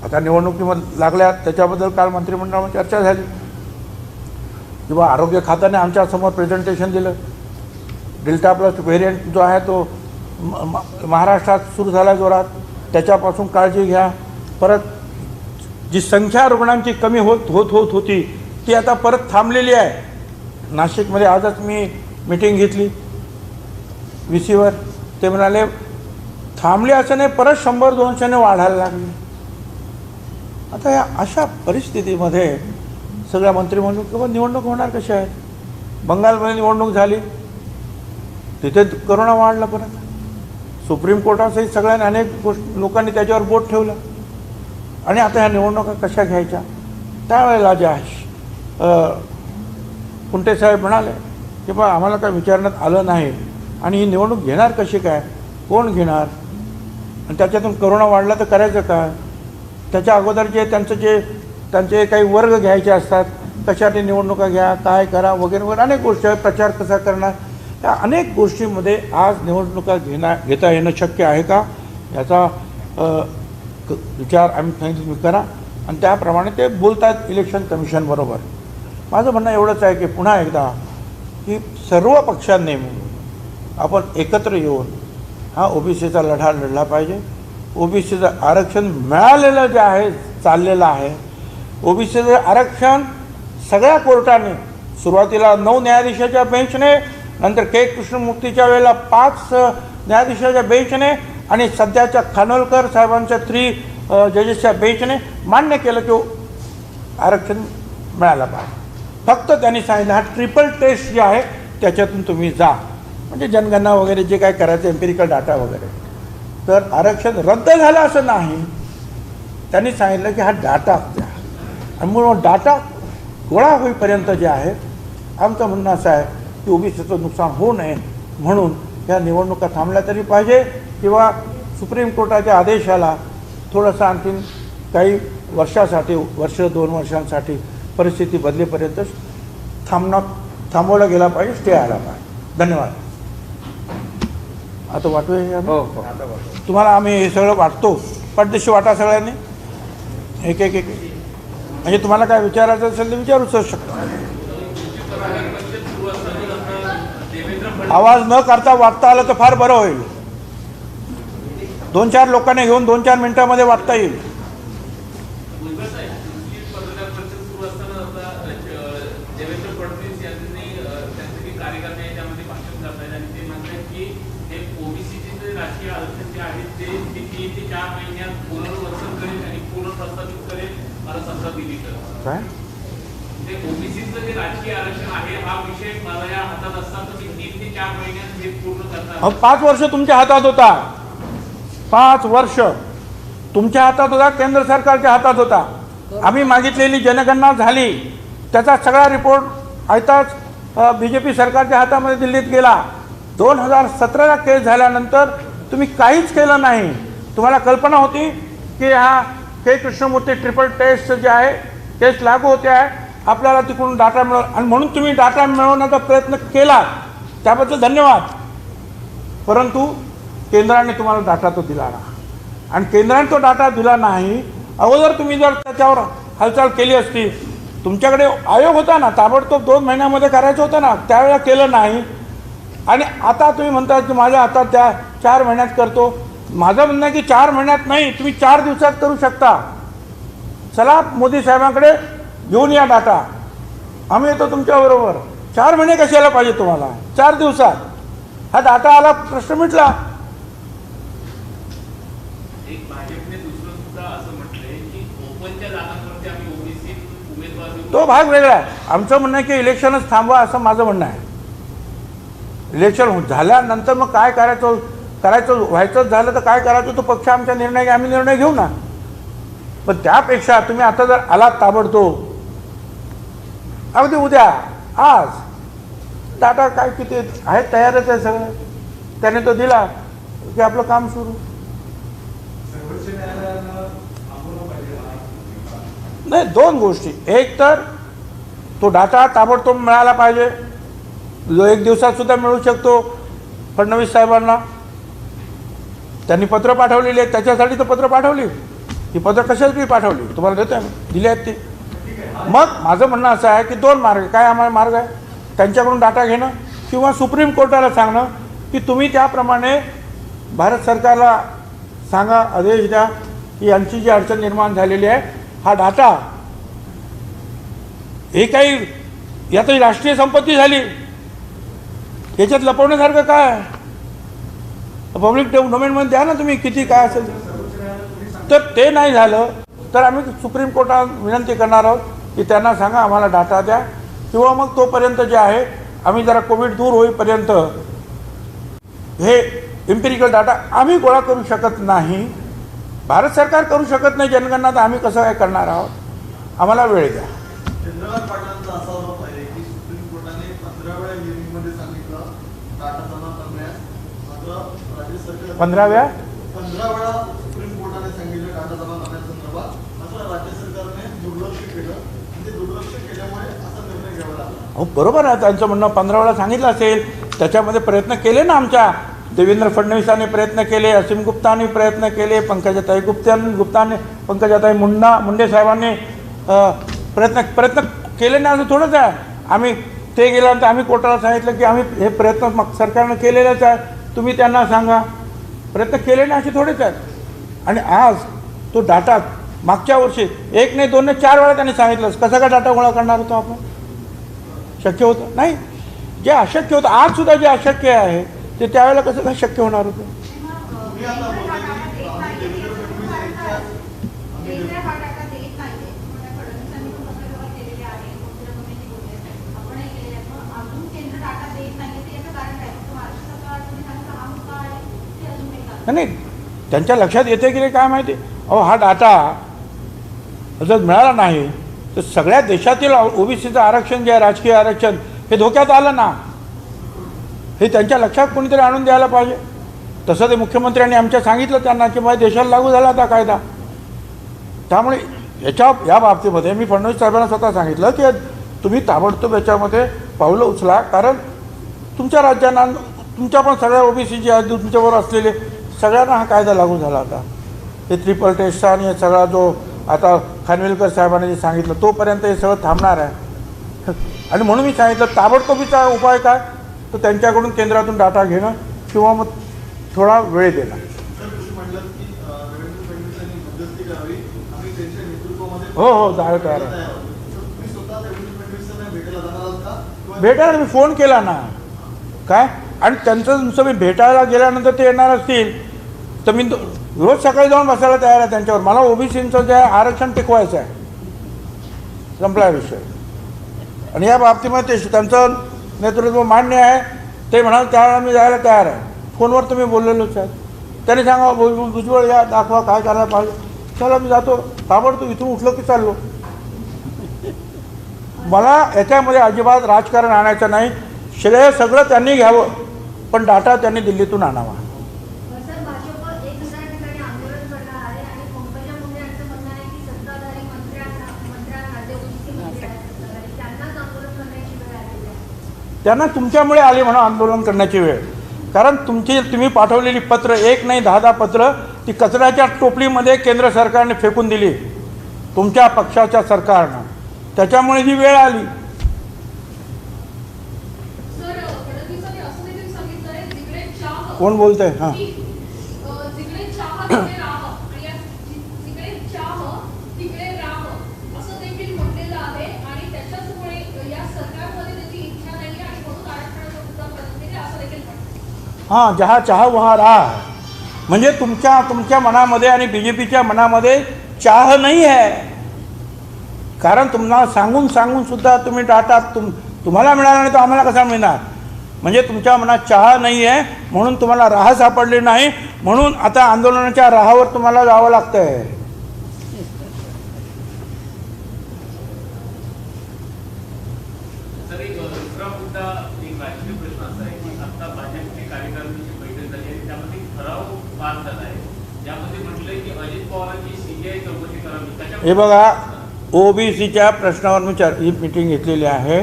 आता निवडणुकीमध्ये लागल्या त्याच्याबद्दल काल मंत्रिमंडळामध्ये चर्चा झाली किंवा आरोग्य खात्याने आमच्यासमोर प्रेझेंटेशन दिलं. डेल्टा प्लस व्हेरियंट जो आहे तो महाराष्ट्रात सुरू झाला जोरात, त्याच्यापासून काळजी घ्या. परत जी संख्या रुग्णांची कमी होती ती आता परत थांबलेली आहे. नाशिकमध्ये आजच मी मीटिंग घेतली VCवर, ते म्हणाले थांबले असं नाही, परत 100-200 वाढायला लागले. आता या अशा परिस्थितीमध्ये सगळ्या मंत्रिमंडळ किंवा निवडणूक होणार कशा आहेत. बंगालमध्ये निवडणूक झाली, तिथे करोना वाढला. परत सुप्रीम कोर्टासहित सगळ्यांनी अनेक लोकांनी त्याच्यावर बोट ठेवलं. आणि आता ह्या निवडणुका कशा घ्यायच्या. त्यावेळेला जे आहे कुंटे साहेब म्हणाले की बा आम्हाला काय विचारण्यात आलं नाही, आणि ही निवडणूक घेणार कशी काय, कोण घेणार, आणि त्याच्यातून करोना वाढला तर करायचं काय. त्याच्या अगोदर त्यांचे काही वर्ग घ्यायचे असतात, कशासाठी निवडणुका घ्या, काय करा वगैरे वगैरे अनेक गोष्टी आहेत, प्रचार कसा करणार, या अनेक गोष्टींमध्ये आज निवडणुका घेता येणं शक्य आहे का, याचा विचार आम्ही सांगितलं तुम्ही करा. आणि त्याप्रमाणे ते बोलत आहेत इलेक्शन कमिशनबरोबर. माझं म्हणणं एवढंच आहे की पुन्हा एकदा की सर्व पक्षांनी आपण एकत्र येऊन हा ओबीसीचा लढा लढला पाहिजे. ओबीसीचं आरक्षण मिळालेलं जे आहे, चाललेलं आहे, ओबीसीचं आरक्षण सगळ्या कोर्टाने, सुरुवातीला 9 न्यायाधीशाच्या बेंचने, नंतर के कृष्णमूर्तीच्या वेळेला 5 न्यायाधीशाच्या बेंचने, आणि सध्याच्या खानोलकर साहेबांच्या 3 जजेसच्या बेंचने मान्य केलं की आरक्षण मिळालं पाहिजे. फक्त त्यांनी सांगितलं हा ट्रिपल टेस्ट जे आहे त्याच्यातून तुम्ही जा, म्हणजे जनगणना वगैरे जे काय करायचं एम्पिरिकल डाटा वगैरे. तर आरक्षण रद्द झालं असं नाही, त्यांनी सांगितलं की हा डाटा द्या. आणि म्हणून डाटा गोळा होईपर्यंत जे आहे आमचं म्हणणं असं आहे की ओबीसीचं नुकसान होऊ नये म्हणून ह्या निवडणुका थांबल्या तरी पाहिजे, किंवा सुप्रीम कोर्टाच्या आदेशाला थोडंसं आणखीन काही वर्षासाठी, 1-2 वर्षांसाठी परिस्थिती बदलेपर्यंत थांबवला गेला पाहिजे, स्टे आला पाहिजे. धन्यवाद. आता वाटूया हो तुम्हाला आम्ही हे सगळं वाटतो, पटदिशी वाटा सगळ्यांनी एक एक एक, म्हणजे तुम्हाला काय विचारायचं असेल तर विचारूच शकतो. आवाज न करता वाचता आलं तर फार बरं होईल. 2-4 लोकांनी घेऊन 2-4 मिनिटांमध्ये वाचता येईल. देवेंद्र फडणवीस यांनी त्यांचे जे कार्यकर्ते आहेत त्यामध्ये भाषण करतायत आणि ते म्हणतात की हे ओबीसीचे जे राजकीय आरक्षण जे आहे ते 3 ते 4 महिन्यात पुनर्वसन करेल आणि पुनर्प्रस्तावित करेल मला सत्ता दिली तर. काय ते ओबीसीचं जे राजकीय आरक्षण आहे हा विषय मला या हातात असताना तुम्ही 3 ते 4 महिन्यात हे पूर्ण करता. 5 वर्ष तुमच्या हातात होता. 5 वर्ष तुमच्या हातात होता, केंद्र सरकारच्या हातात होता. आम्ही मागितलेली जनगणना झाली, त्याचा सगळा रिपोर्ट आयताच BJP सरकारच्या हातामध्ये दिल्लीत गेला. 2017ला केस झाल्यानंतर तुम्ही काहीच केलं नाही. तुम्हाला कल्पना होती की हा के कृष्णमूर्ती ट्रिपल टेस्ट जे आहे टेस्ट लागू होते आहे, आपल्याला तिकडून डाटा मिळव आणि म्हणून तुम्ही डाटा मिळवण्याचा प्रयत्न केला, त्याबद्दल धन्यवाद. परंतु केंद्राने तुम्हाला डाटा तो दिला नाही आणि केंद्राने तो डाटा दिला नाही. अगोदर तुम्ही जर त्याच्यावर हालचाल केली असती, तुमच्याकडे आयोग होता ना, ताबडतोब 2 महिन्यामध्ये करायचं होतं ना, त्यावेळेला केलं नाही. आणि आता तुम्ही म्हणता की माझ्या हातात त्या 4 महिन्यात करतो. माझं म्हणणं आहे की 4 महिन्यात नाही, तुम्ही 4 दिवसात करू शकता. चला मोदी साहेबांकडे घेऊन या डाटा, आम्ही येतो तुमच्याबरोबर. 4 महिने कशाला पाहिजे तुम्हाला? 4 दिवसात हा डाटा आला, प्रश्न मिटला. एक भाजपने दुसरं सुद्धा असं म्हटलंय की ओपनच्या जागांवरती आम्ही ओबीसी उमेदवार देऊ. तो भाग वेगळा आहे. आमचं म्हणणं आहे की इलेक्शनच थांबवा, असं माझं म्हणणं आहे. इलेक्शन झाल्यानंतर मग काय करायचं व्हायचंच झालं तर काय करायचं तो पक्ष आमचा निर्णय घ्या, आम्ही निर्णय घेऊ ना. पण त्यापेक्षा तुम्ही आता जर आलात ताबडतोब, अगदी उद्या आज डाटा काय किती आहे तयारच आहे सगळं, त्याने तो दिला की आपलं काम सुरू. नाही, 2 गोष्टी. एक तर तो डाटा ताबडतोब मिळाला पाहिजे, जो 1 दिवसात सुद्धा मिळू शकतो. फडणवीस साहेबांना त्यांनी पत्र पाठवलेली आहे, त्याच्यासाठी तर पत्र पाठवली. ही पत्र कशासाठी पाठवली तुम्हाला देतो आम्ही, दिली आहेत ती. मग माझं म्हणणं असं आहे की 2 मार्ग. काय आम्हाला मार्ग आहे? त्यांच्याकडून डाटा घेणं किंवा सुप्रीम कोर्टाला सांगणं की तुम्ही त्याप्रमाणे भारत सरकारला सांगा, आदेश द्या की यांची जी अडचण निर्माण झालेली आहे, हा डाटा हे काही यातही राष्ट्रीय संपत्ती झाली, याच्यात लपवण्यासारखं काय? पब्लिक डोमेनमध्ये द्या ना तुम्ही, किती काय असेल. तर ते नाही झालं तर आम्ही सुप्रीम कोर्टात विनंती करणार आहोत की त्यांना सांगा आम्हाला डाटा द्या, किंवा मग तोपर्यंत जे आहे आम्ही जरा कोविड दूर होईपर्यंत हे इम्पिरिकल डाटा आम्ही गोळा करू शकत नाही. भारत सरकार करू शकत नाही जनगणना, तर आम्ही कसं काय करणार आहोत? आम्हाला वेळ द्या. चंद्रकांत पाटलांचा असा आरोप आहे की सुप्रीम कोर्टाने 15 वेळा हिअरिंगमध्ये सांगितलं डाटा जमा करण्यास, मात्र राज्य सरकार 15 वेळा सुप्रीम कोर्टाने सांगितलं डाटा जमा करण्यासंदर्भात, मात्र राज्य सरकारने दुर्लक्ष केलं आणि ते दुर्लक्ष केल्यामुळे असा निर्णय घ्यावा लागला. हो, बरोबर आहे त्यांचं म्हणणं. 15 वेळा सांगितलं असेल, त्याच्यामध्ये प्रयत्न केले ना आमच्या देवेंद्र फडणवीसांनी प्रयत्न केले, असीम गुप्तांनी प्रयत्न केले, पंकजाताई मुंडे साहेबांनी प्रयत्न केले ना. असं थोडंच आहे. आम्ही ते गेल्यानंतर आम्ही कोर्टाला सांगितलं की आम्ही हे प्रयत्न मग सरकारनं केलेलेच आहे, तुम्ही त्यांना सांगा. प्रयत्न केले ना असे थोडेच आहेत. आणि आज तो डाटा मागच्या वर्षी 1 नाही 2 नाही 4 वेळा त्यांनी सांगितलं. कसा काय डाटा गोळा करणार होतो आपण? शक्य होतं नाही. जे अशक्य होतं, आज सुद्धा जे अशक्य आहे ते त्यावेळेला कसं काय शक्य होणार होतं? नाही, त्यांच्या लक्षात येते की नाही काय माहिती. हा डाटा जर मिळाला नाही तर सगळ्या देशातील ओबीसीचं आरक्षण जे आहे, राजकीय आरक्षण, हे धोक्यात आलं ना. हे त्यांच्या लक्षात कोणीतरी आणून द्यायला पाहिजे. तसं ते मुख्यमंत्र्यांनी आमच्या सांगितलं त्यांना की माझ्या देशाला लागू झाला आता कायदा. त्यामुळे या बाबतीमध्ये मी फडणवीस साहेबांना स्वतः सांगितलं की तुम्ही ताबडतोब याच्यामध्ये पावलं उचला, कारण तुमच्या राज्यांना, तुमच्या पण सगळ्या ओबीसी जे आहेत तुमच्याबरोबर असलेले सगळ्यांना हा कायदा लागू झाला आता. हे ट्रिपल टेस्टचा आणि सगळा जो आता खानविलकर साहेबांनी जे सांगितलं तोपर्यंत हे सगळं थांबणार आहे. आणि म्हणून मी सांगितलं ताबडतोबीचा उपाय काय, तर त्यांच्याकडून केंद्रातून डाटा घेणं किंवा मग थोडा वेळ देणं. सर तुम्ही म्हटलं की देवेंद्र फडणवीसांनी मध्यस्थी करावी, आम्ही त्यांच्या नेतृत्वामध्ये हो जायला तयार आहे. तयार आहोत. सर तुम्ही स्वतः देवेंद्र फडणवीसांना भेटायला जाणार आहात का किंवा भेटायला मी फोन केला ना काय, आणि त्यांचं तुमचं मी भेटायला गेल्यानंतर ते येणार असतील तर मी रोज सकाळी जाऊन बसायला तयार आहे त्यांच्यावर. मला ओबीसीचं जे आरक्षण टिकवायचं आहे, संपला विषय. आणि या बाबतीमध्ये ते त्यांचं नेतृत्व मान्य आहे, ते म्हणाल त्यावेळेला मी जायला तयार आहे. फोनवर तुम्ही बोललेलोच आहे. त्यांनी सांगा भुजबळ या दाखवा काय करायला पाहिजे, चला मी जातो ताबडतोब इथून उठलो की चाललो. मला याच्यामध्ये अजिबात राजकारण आणायचं नाही. श्रेय सगळं त्यांनी घ्यावं, पण डाटा त्यांनी दिल्लीतून आणावा. सर, भाजप 1000 ठिकाणी आंदोलन करणार आहे आणि पंकजा मुंडे यांचं म्हणणं आहे की सत्ताधारी मंत्र्यांना जे दुसरी मंत्री आहेत सत्ताधारी त्यांनाच आंदोलन करण्याची वेळ आलेली आहे. त्यांना तुमच्यामुळे आली म्हणून आंदोलन करण्याची वेळ. कारण तुम्ही पाठवलेली पत्र, एक नाही 10 पत्र, ती कचऱ्याच्या टोपलीमध्ये केंद्र सरकारने फेकून दिली, तुमच्या पक्षाच्या सरकारनं. त्याच्यामुळे ही वेळ आली. सर, फडणवीसांनी असं देखील सांगितलंय, जिकडे चाह कोण बोलतंय? हां, जिकडे चाह तिकडे राह, आणि या जिकडे चाह तिकडे राह असं देखील म्हटलेलं आहे. आणि त्याच्याचमुळे या सरकारमध्ये त्याची इच्छा नाही आणि म्हणून आरक्षणाचा मुद्दा करत असं देखील म्हणतात. हां, जहा चाह वहाँ राह. म्हणजे तुमच्या मनामध्ये आणि BJPच्या मनामध्ये चाह नाही आहे. कारण तुम्हाला सांगून सुद्धा तुम्ही डाटा तुम्हाला मिळाला नाही तर आम्हाला कसा मिळणार. म्हणजे तुमच्या मनात चाह नाही आहे, म्हणून तुम्हाला राह सापडली नाही, म्हणून आता आंदोलनाच्या राहावर तुम्हाला जावं लागतं आहे. सर, एक दुसरा मुद्दा, एक राजकीय प्रश्न असा आहे की आता भाजपची कार्यकारिणीची बैठक झाली आणि त्यामध्ये ठराव पास झाला आहे, ज्यामध्ये म्हटलंय की अजित पवारांची CBI चौकशी करावी. हे बघा, ओबीसीच्या प्रश्नावर मी ही मीटिंग घेतलेली आहे.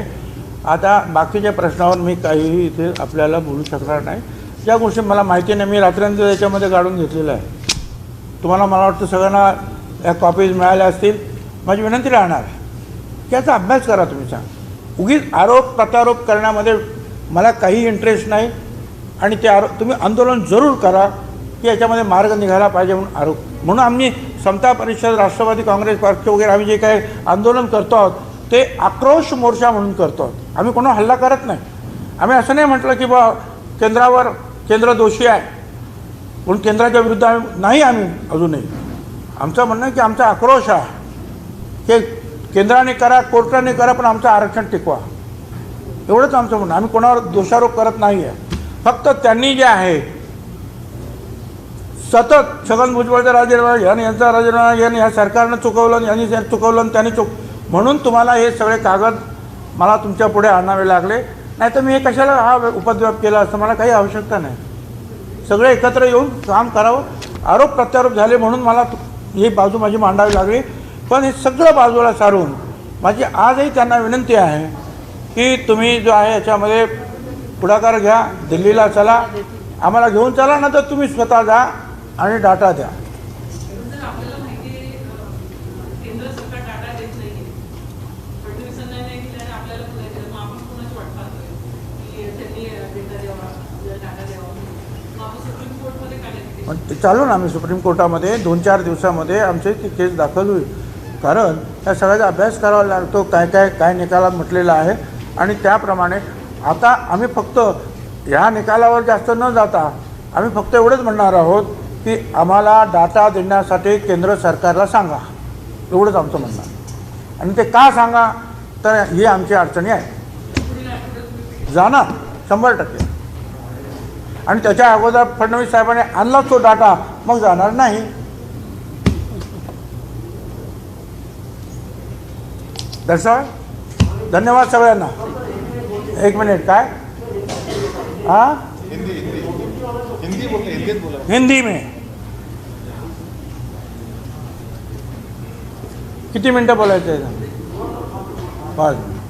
आता बाकीच्या प्रश्नावर मी काहीही इथे आपल्याला बोलू शकणार नाही. ज्या गोष्टी मला माहिती नाही, मी रात्रंदिवस याच्यामध्ये काढून घेतलेलं आहे. तुम्हाला मला वाटतं सगळ्यांना या कॉपीज मिळाल्या असतील. माझी विनंती राहणार आहे की याचा अभ्यास करा. तुम्ही सांग, उगीच आरोप प्रत्यारोप करण्यामध्ये मला काही इंटरेस्ट नाही. आणि ते तुम्ही आंदोलन जरूर करा की याच्यामध्ये मार्ग निघाला पाहिजे म्हणून आरोप. म्हणून आम्ही समता परिषद, राष्ट्रवादी काँग्रेस पक्ष वगैरे आम्ही जे काही आंदोलन करतो आहोत ते आक्रोश मोर्चा म्हणून करतो आहोत. आम्ही कोणा हल्ला करत नाही. आम्ही असं नाही म्हटलं की बा केंद्र दोषी आहे म्हणून केंद्राच्या विरुद्ध नाही. आम्ही अजूनही आमचं म्हणणं आहे की आमचा आक्रोश आहे की केंद्राने करा, कोर्टाने करा, पण आमचं आरक्षण टिकवा. एवढंच आमचं म्हणणं. आम्ही कोणावर दोषारोप करत नाही आहे. फक्त त्यांनी जे आहे सतत छगन भुजबळचा राजीनामा, यांचा राजीनामा, ह्या सरकारनं चुकवलं, यांनी चुकवलं आणि त्यांनी म्हणून तुम्हाला हे सगळे कागद मला तुमच्या पुढे आणावे लागले. नाही तर मी हे कशाला हा उपद्व्याप केला असतं. मला काही आवश्यकता नाही. सगळे एकत्र येऊन काम करावं. आरोप प्रत्यारोप झाले म्हणून मला ही बाजू माझी मांडावी लागली. पण हे सगळं बाजूला सारून माझी आजही त्यांना विनंती आहे की तुम्ही जो आहे याच्यामध्ये पुढाकार घ्या, दिल्लीला चला, आम्हाला घेऊन चला, ना तर तुम्ही स्वतः जा आणि डाटा द्या. सर, आपल्याला माहिती आहे केंद्र सरकार डाटा देत नाही. फडणवीसांना नाही दिला आणि आपल्याला पुन्हा दिलं. मग आपण कोणाची वाट पाहतोय की त्यांनी डेटा द्यावा, डाटा द्यावा. मग आपण सुप्रीम कोर्टमध्ये काय पण ते चालू ना, आम्ही सुप्रीम कोर्टामध्ये 2-4 दिवसामध्ये आमची ती केस दाखल होईल. कारण त्या सगळ्याचा अभ्यास करावा लागतो, काय निकालात म्हटलेला आहे. आणि त्याप्रमाणे आता आम्ही फक्त ह्या निकालावर जास्त न जाता आम्ही फक्त एवढंच म्हणणार आहोत की आम्हाला डाटा देण्यासाठी केंद्र सरकारला सांगा. एवढंच आमचं म्हणणं आहे. आणि ते का सांगा, तर ही आमची अडचणी आहे. जाणार 100%. आणि त्याच्या अगोदर फडणवीस साहेबांनी आणला तो डाटा, मग जाणार नाही. दर्शक, धन्यवाद सगळ्यांना. एक मिनिट, काय? हाँ, हिंदी में किती मिनटं बोलायचं आहे? 5 मिनिट.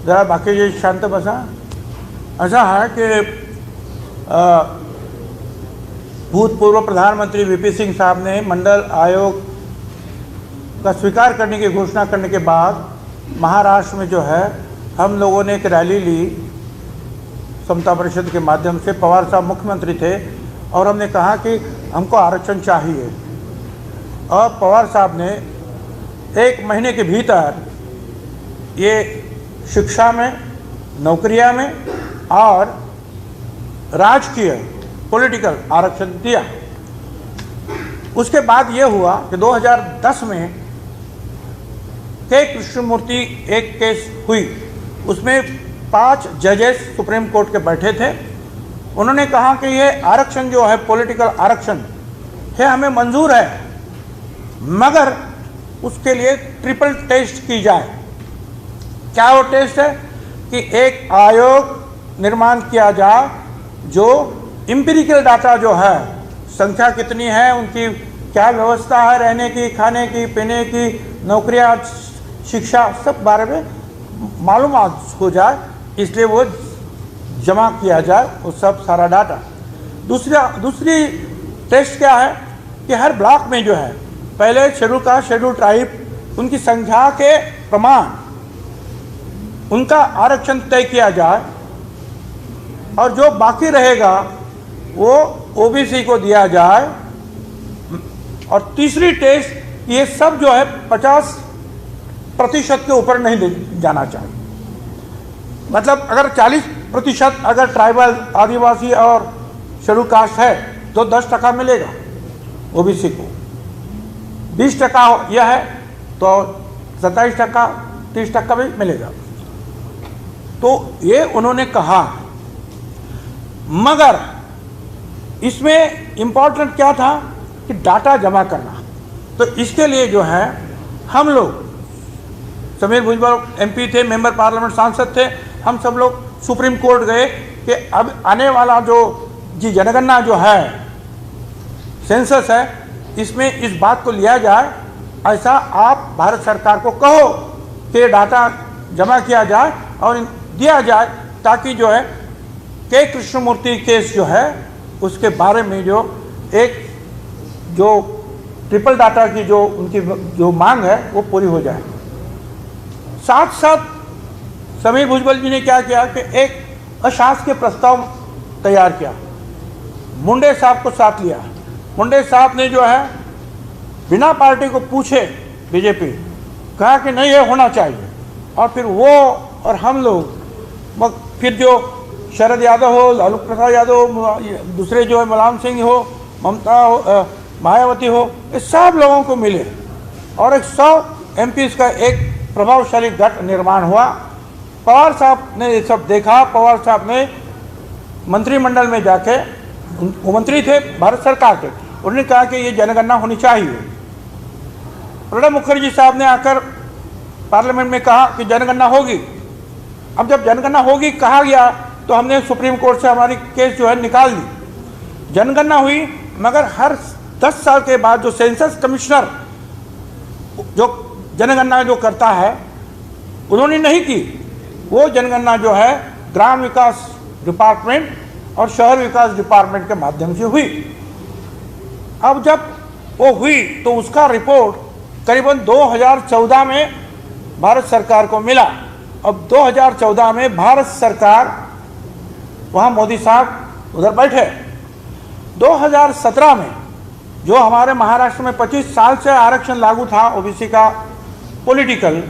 जरा बाकीचे शांत बसा. ऐसा है कि भूतपूर्व प्रधानमंत्री VP सिंह साहब ने मंडल आयोग का स्वीकार करने की घोषणा करने के बाद महाराष्ट्र में जो है हम लोगों ने एक रैली ली समता परिषद के माध्यम से। पवार साहब मुख्यमंत्री थे और हमने कहा कि हमको आरक्षण चाहिए, और पवार साहब ने 1 महीने के भीतर ये शिक्षा में, नौकरियां में और राजकीय पॉलिटिकल आरक्षण दिया। उसके बाद ये हुआ कि 2010 में के कृष्णमूर्ति एक केस हुई, उसमें 5 जजेस सुप्रीम कोर्ट के बैठे थे। उन्होंने कहा कि ये आरक्षण जो है पॉलिटिकल आरक्षण है हमें मंजूर है, मगर उसके लिए ट्रिपल टेस्ट की जाए। क्या वो टेस्ट है कि एक आयोग निर्माण किया जाए जो एम्पिरिकल डाटा जो है, संख्या कितनी है, उनकी क्या व्यवस्था है रहने की, खाने की, पीने की, नौकरियां, शिक्षा, सब बारे में मालूमात हो जाए, इसलिए वो जमा किया जाए वो सब सारा डाटा। दूसरी टेस्ट क्या है कि हर ब्लॉक में जो है पहले शेड्यूल कास्ट, शेड्यूल ट्राइब, उनकी संख्या के प्रमाण उनका आरक्षण तय किया जाए, और जो बाकी रहेगा वो ओबीसी को दिया जाए। और तीसरी टेस्ट, ये सब जो है 50% के ऊपर नहीं जाना चाहिए। मतलब अगर 40% अगर ट्राइबल, आदिवासी और शेड्यूल कास्ट है तो 10% मिलेगा ओबीसी को, 20% यह है तो 27%, 30% भी मिलेगा। तो ये उन्होंने कहा, मगर इसमें इम्पोर्टेंट क्या था कि डाटा जमा करना। तो इसके लिए जो है हम लोग, समीर भुजबल एमपी थे, मेंबर पार्लियामेंट सांसद थे, हम सब लोग सुप्रीम कोर्ट गए कि अब आने वाला जो जनगणना जो है, सेंसस है, इसमें इस बात को लिया जाए, ऐसा आप भारत सरकार को कहो कि डाटा जमा किया जाए और दिया जाए, ताकि जो है के कृष्णमूर्ति केस जो है उसके बारे में जो ट्रिपल डाटा की जो उनकी जो मांग है वो पूरी हो जाए। साथ साथ समीर भुजबल जी ने क्या किया कि एक अशासकीय प्रस्ताव तैयार किया, मुंडे साहब को साथ लिया। मुंडे साहब ने जो है बिना पार्टी को पूछे, बीजेपी कहा कि नहीं ये होना चाहिए, और फिर वो और हम लोग, फिर जो शरद यादव हो, लालू प्रसाद यादव, दूसरे जो है मुलायम सिंह हो, ममता हो, मायावती हो, इस सब लोगों को मिले और एक 100 MPs का एक प्रभावशाली गठ निर्माण हुआ। पवार साहब ने ये सब देखा। पवार साहब ने मंत्रिमंडल में जाके, वो मंत्री थे भारत सरकार के, उन्होंने कहा कि ये जनगणना होनी चाहिए। प्रणब मुखर्जी साहब ने आकर पार्लियामेंट में कहा कि जनगणना होगी। अब जब जनगणना होगी कहा गया तो हमने सुप्रीम कोर्ट से हमारी केस जो है निकाल दी। जनगणना हुई, मगर हर 10 साल के बाद जो सेंसस कमिश्नर जो जनगणना जो करता है उन्होंने नहीं की। वो जनगणना जो है ग्राम विकास डिपार्टमेंट और शहर विकास डिपार्टमेंट के माध्यम से हुई। अब जब वो हुई तो उसका रिपोर्ट करीबन 2014 में भारत सरकार को मिला। अब 2014 में भारत सरकार, वहाँ मोदी साहब उधर बैठे। 2017 में जो हमारे महाराष्ट्र में 25 साल से आरक्षण लागू था ओबीसी का पॉलिटिकल,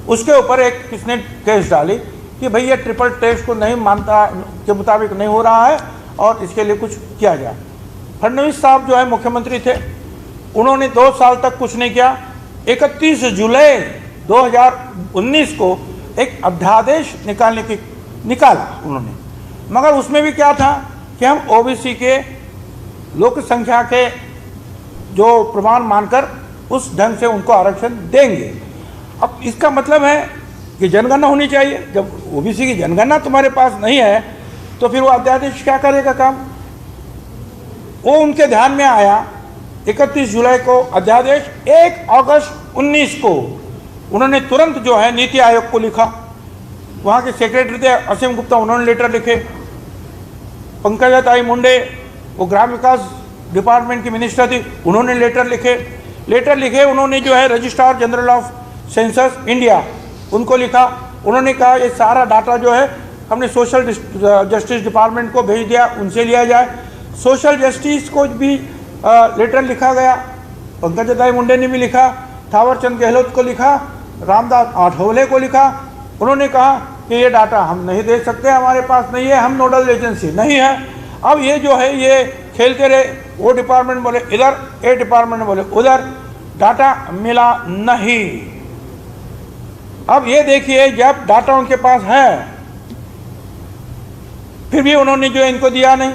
उसके ऊपर एक किसने केस डाली कि भाई ये ट्रिपल टेस्ट को नहीं मानता, के मुताबिक नहीं हो रहा है और इसके लिए कुछ किया जाए। फडणवीस साहब जो है मुख्यमंत्री थे, उन्होंने 2 साल तक कुछ नहीं किया। 31 जुलाई 2019 को एक अध्यादेश निकाला उन्होंने, मगर उसमें भी क्या था कि हम ओबीसी के लोक संख्या के जो प्रमाण मानकर उस ढंग से उनको आरक्षण देंगे। अब इसका मतलब है कि जनगणना होनी चाहिए। जब ओबीसी की जनगणना तुम्हारे पास नहीं है तो फिर वो अध्यादेश क्या करेगा काम। वो उनके ध्यान में आया 31 जुलाई को अध्यादेश। 1 अगस्त 19 को उन्होंने तुरंत जो है नीति आयोग को लिखा। वहाँ के सेक्रेटरी थे असीम गुप्ता, उन्होंने लेटर लिखे। पंकजाताई मुंडे वो ग्राम विकास डिपार्टमेंट की मिनिस्टर थी, उन्होंने लेटर लिखे। उन्होंने जो है registrar general of census India उनको लिखा। उन्होंने कहा ये सारा डाटा जो है हमने सोशल जस्टिस डिपार्टमेंट को भेज दिया, उनसे लिया जाए। सोशल जस्टिस को भी लेटर लिखा गया, पंकज मुंडे ने भी लिखा, थावरचंद गहलोत को लिखा, रामदास आठवले को लिखा। उन्होंने कहा कि ये डाटा हम नहीं दे सकते, हमारे पास नहीं है, हम नोडल एजेंसी नहीं है। अब ये जो है ये खेलते रहे, वो डिपार्टमेंट बोले इधर, ए डिपार्टमेंट बोले उधर, डाटा मिला नहीं। अब ये देखिए जब डाटा उनके पास है फिर भी उन्होंने जो इनको दिया नहीं।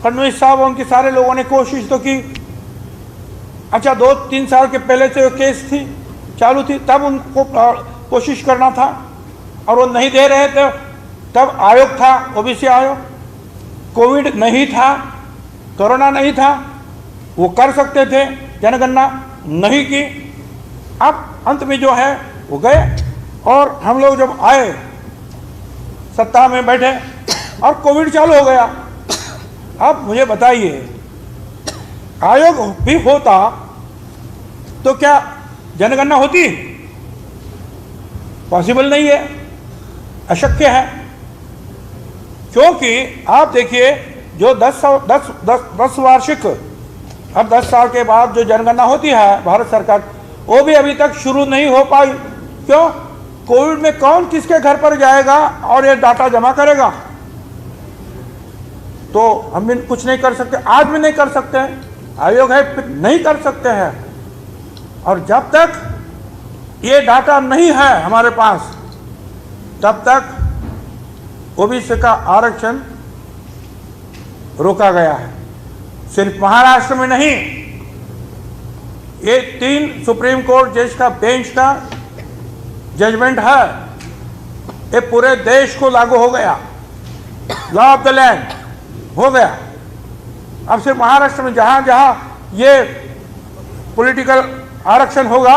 फडणवीस साहब उनके सारे लोगों ने कोशिश तो की। अच्छा 2-3 साल के पहले से वो केस थी चालू थी, तब उनको कोशिश करना था और वो नहीं दे रहे थे। तब आयोग था, ओबीसी आयोग, कोविड नहीं था, कोरोना नहीं था, वो कर सकते थे, जनगणना नहीं की। अब अंत में जो है वो गए और हम लोग जब आए सत्ता में बैठे और कोविड चालू हो गया। अब मुझे बताइए आयोग भी होता तो क्या जनगणना होती? पॉसिबल नहीं है, अशक्य है। क्योंकि आप देखिए जो 10 वार्षिक, अब 10 साल के बाद जो जनगणना होती है भारत सरकार, वो भी अभी तक शुरू नहीं हो पाई। क्यों? कोविड में कौन किसके घर पर जाएगा और ये डाटा जमा करेगा? तो हम भी कुछ नहीं कर सकते, आज भी नहीं कर सकते हैं, आयोग है नहीं कर सकते हैं। और जब तक ये डाटा नहीं है हमारे पास तब तक ओबीसी का आरक्षण रोका गया है। सिर्फ महाराष्ट्र में नहीं, ये 3 सुप्रीम कोर्ट जज का बेंच का जजमेंट है, ये पूरे देश को लागू हो गया, लॉ ऑफ द लैंड हो गया। अब सिर्फ महाराष्ट्र में जहां जहां ये पॉलिटिकल आरक्षण होगा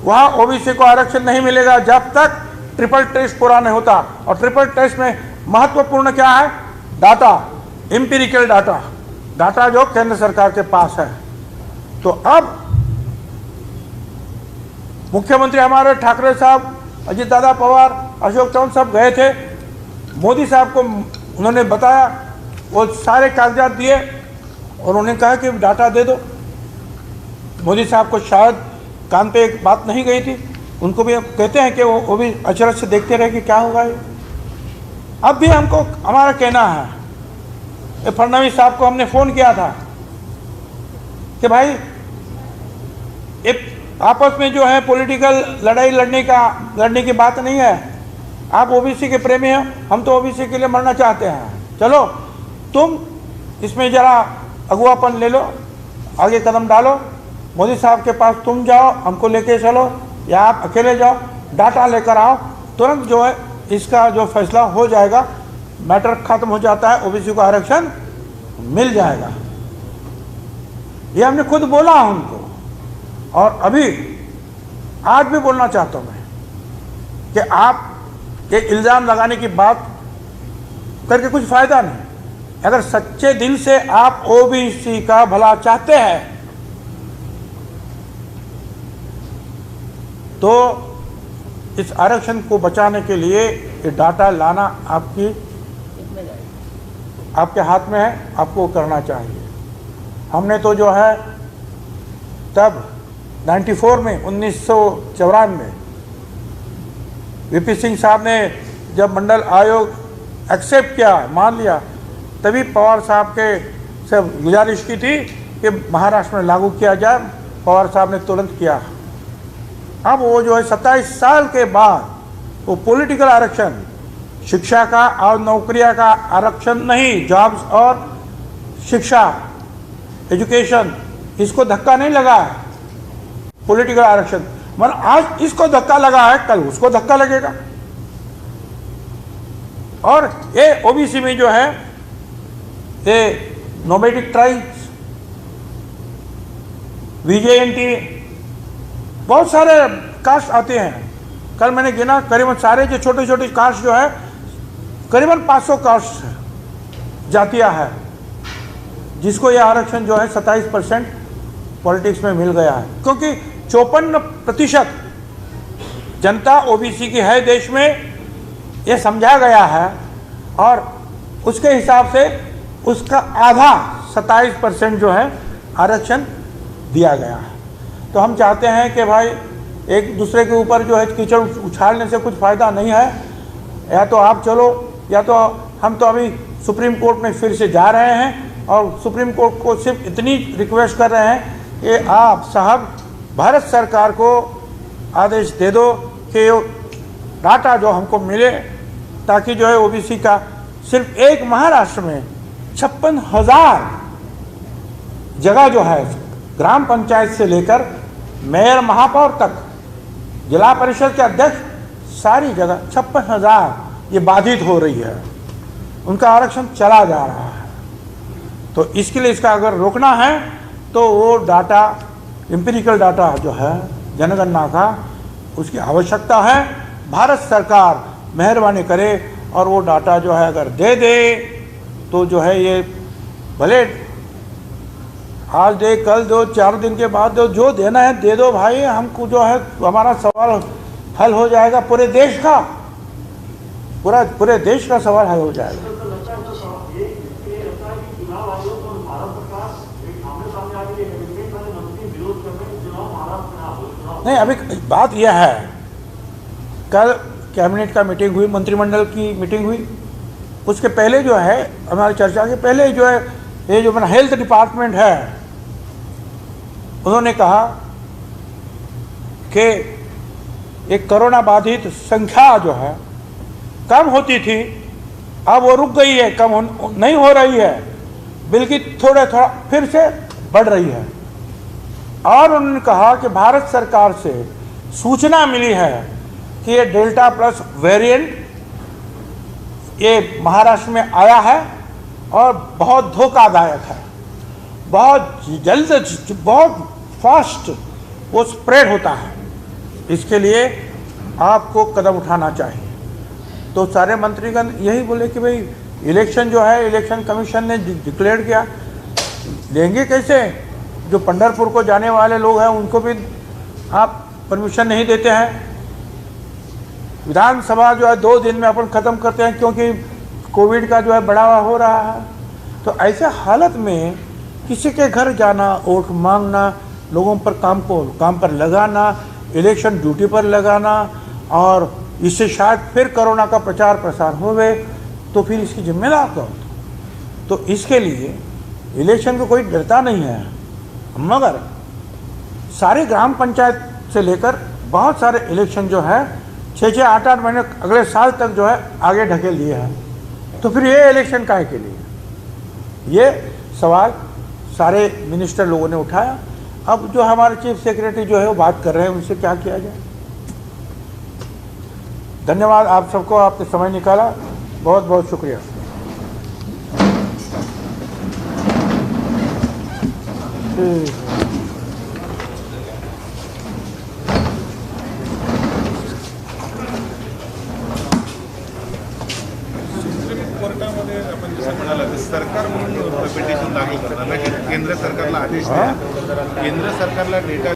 वहां ओबीसी को आरक्षण नहीं मिलेगा जब तक ट्रिपल टेस्ट पूरा नहीं होता। और ट्रिपल टेस्ट में महत्वपूर्ण क्या है? डाटा, एम्पिरिकल डाटा, डाटा जो केंद्र सरकार के पास है। तो अब मुख्यमंत्री हमारे ठाकरे साहब, अजीत दादा पवार, अशोक चौहान साहब गए थे, मोदी साहब को उन्होंने बताया, वो सारे कागजात दिए और उन्होंने कहा कि डाटा दे दो। मोदी साहब को शायद कान पे एक बात नहीं गई थी, उनको भी कहते हैं कि वो भी अचरज से देखते रहे कि क्या होगा ये। अब भी हमको हमारा कहना है, फडणवीस साहब को हमने फ़ोन किया था कि भाई एक आपस में जो है पॉलिटिकल लड़ाई लड़ने की बात नहीं है। आप ओबीसी के प्रेमी हैं, हम तो ओबीसी के लिए मरना चाहते हैं। चलो तुम इसमें ज़रा अगुवापन ले लो, आगे कदम डालो, मोदी साहब के पास तुम जाओ, हमको लेके चलो, या आप अकेले जाओ, डाटा लेकर आओ, तुरंत जो है इसका जो फैसला हो जाएगा, मैटर खत्म हो जाता है, ओबीसी को आरक्षण मिल जाएगा। ये हमने खुद बोला उनको। और अभी आज भी बोलना चाहता हूं मैं कि आप ये इल्ज़ाम लगाने की बात करके कुछ फ़ायदा नहीं। अगर सच्चे दिल से आप ओबीसी का भला चाहते हैं तो इस आरक्षण को बचाने के लिए ये डाटा लाना आपके हाथ में है, आपको करना चाहिए। हमने तो जो है तब 94 में 1994 में वीपी सिंह साहब ने जब मंडल आयोग एक्सेप्ट किया, मान लिया, तभी पवार साहब के से गुजारिश की थी कि महाराष्ट्र में लागू किया जाए। पवार साहब ने तुरंत किया। अब वो जो है 27 साल के बाद वो पॉलिटिकल आरक्षण, शिक्षा का और नौकरियां का आरक्षण नहीं, जॉब्स और शिक्षा, एजुकेशन, इसको धक्का नहीं लगा है पॉलिटिकल आरक्षण। मतलब आज इसको धक्का लगा है, कल उसको धक्का लगेगा। और ये ओबीसी में जो है ये नोमैडिक ट्राइब्स, वीजेएनटी, बहुत सारे कास्ट आते हैं। कल मैंने गिना करीबन सारे जो छोटे छोटे कास्ट जो है करीबन 500 कास्ट जातियां है जिसको ये आरक्षण जो है 27% पॉलिटिक्स में मिल गया है। क्योंकि 54% जनता ओबीसी की है देश में, ये समझा गया है और उसके हिसाब से उसका आधा 27% जो है आरक्षण दिया गया है। तो हम चाहते हैं कि भाई एक दूसरे के ऊपर जो है कीचड़ उछालने से कुछ फ़ायदा नहीं है, या तो आप चलो या तो हम तो अभी सुप्रीम कोर्ट में फिर से जा रहे हैं और सुप्रीम कोर्ट को सिर्फ इतनी रिक्वेस्ट कर रहे हैं कि आप साहब भारत सरकार को आदेश दे दो कि डाटा जो हमको मिले, ताकि जो है ओबीसी का सिर्फ एक महाराष्ट्र में 56,000 जगह जो है ग्राम पंचायत से लेकर मेयर महापौर तक, जिला परिषद के अध्यक्ष, सारी जगह 56,000 ये बाधित हो रही है, उनका आरक्षण चला जा रहा है। तो इसके लिए इसका अगर रोकना है तो वो डाटा, एम्पिरिकल डाटा जो है जनगणना का, उसकी आवश्यकता है। भारत सरकार मेहरबानी करे और वो डाटा जो है अगर दे दे तो जो है ये भले आज दे, कल दो, 4 दिन के बाद दो, जो देना है दे दो भाई, हमको जो है हमारा सवाल हल हो जाएगा, पूरे देश का पूरे देश का सवाल हल हो जाएगा। नहीं, अभी बात यह है, कल कैबिनेट का मीटिंग हुई, मंत्रिमंडल की मीटिंग हुई, उसके पहले जो है हमारी चर्चा के पहले जो है ये जो मेरा हेल्थ डिपार्टमेंट है, उन्होंने कहा कि एक कोरोना बाधित संख्या जो है कम होती थी, अब वो रुक गई है, कम नहीं हो रही है, बल्कि थोड़ा फिर से बढ़ रही है। और उन्होंने कहा कि भारत सरकार से सूचना मिली है कि ये डेल्टा प्लस वेरिएंट ये महाराष्ट्र में आया है और बहुत धोखादायक है, बहुत जल्द, बहुत फास्ट वो स्प्रेड होता है, इसके लिए आपको कदम उठाना चाहिए। तो सारे मंत्रीगण यही बोले कि भाई इलेक्शन जो है, इलेक्शन कमीशन ने डिक्लेयर किया, लेंगे कैसे? जो पंढरपुर को जाने वाले लोग हैं उनको भी आप परमिशन नहीं देते हैं। विधानसभा जो है 2 दिन में अपन ख़त्म करते हैं क्योंकि कोविड का जो है बढ़ावा हो रहा है। तो ऐसे हालत में किसी के घर जाना, वोट मांगना, लोगों पर काम पर लगाना, इलेक्शन ड्यूटी पर लगाना, और इससे शायद फिर कोरोना का प्रचार प्रसार होवे, तो फिर इसकी जिम्मेदार कौन? तो इसके लिए इलेक्शन को कोई डरता नहीं है, मगर सारे ग्राम पंचायत से लेकर बहुत सारे इलेक्शन जो है 6-6, 8-8 महीने अगले साल तक जो है आगे ढकेल दिए हैं। तो फिर ये इलेक्शन काहे के लिए? ये सवाल सारे मिनिस्टर लोगों ने उठाया। अब जो हमारे चीफ सेक्रेटरी जो है वो बात कर रहे हैं, उनसे क्या किया जाए। धन्यवाद आप सबको, आपने समय निकाला, बहुत बहुत शुक्रिया। कोर्टामध्ये आपण जसं म्हणाला सरकार म्हणून पिटिशन दाखल करताना केंद्र सरकारला आदेश द्या, केंद्र सरकारला डेटा